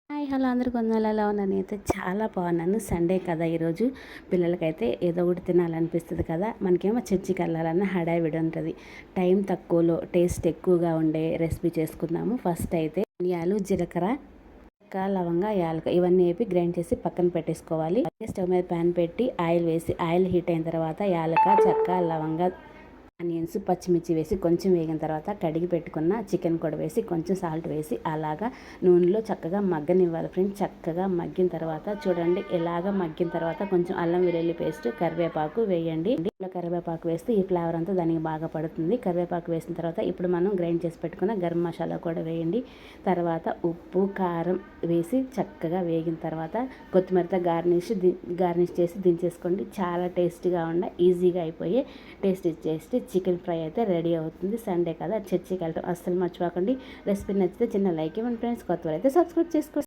Hi hello అందరికి వందనాలు. ఎలా ఉన్నాను? నేనైతే చాలా బాగున్నాను. సండే కదా ఈరోజు. పిల్లలకైతే ఏదో ఒకటి తినాలనిపిస్తుంది కదా. మనకేమో చర్చికి వెళ్ళాలన్న హడావిడి ఉంటుంది. టైం తక్కువలో టేస్ట్ ఎక్కువగా ఉండే రెసిపీ చేసుకుందాము. ఫస్ట్ అయితే ధనియాలు, జీలకర్ర, చెక్క, లవంగా, యాలక ఇవన్నీ వేపి గ్రైండ్ చేసి పక్కన పెట్టేసుకోవాలి. స్టవ్ మీద ప్యాన్ పెట్టి ఆయిల్ వేసి ఆయిల్ హీట్ అయిన తర్వాత యాలక, చెక్క, లవంగా, ఆనియన్స్, పచ్చిమిర్చి వేసి కొంచెం వేగిన తర్వాత కడిగి పెట్టుకున్న చికెన్ కూడా వేసి కొంచెం సాల్ట్ వేసి అలాగా నూనెలో చక్కగా మగ్గనివ్వాలి ఫ్రెండ్స్. చక్కగా మగ్గిన తర్వాత చూడండి, ఇలాగ మగ్గిన తర్వాత కొంచెం అల్లం వెల్లుల్లి పేస్ట్, కరివేపాకు వేయండి. ఇలా కరివేపాకు వేస్తే ఈ ఫ్లేవర్ అంతా దానికి బాగా పడుతుంది. కరివేపాకు వేసిన తర్వాత ఇప్పుడు మనం గ్రైండ్ చేసి పెట్టుకున్న గరం మసాలా కూడా వేయండి. తర్వాత ఉప్పు, కారం వేసి చక్కగా వేగిన తర్వాత కొత్తిమీరతో గార్నిష్ చేసి దించేసుకోండి. చాలా టేస్టీగా ఈజీగా అయిపోయి టేస్టీ చికెన్ ఫ్రై అయితే రెడీ అవుతుంది. సండే కదా, చర్చికి వెళ్ళటం అస్సలు మర్చిపోకండి. రెసిపీ నచ్చితే చిన్న లైక్ ఇవ్వండి ఫ్రెండ్స్. కొత్త అయితే సబ్స్క్రైబ్ చేసుకోండి.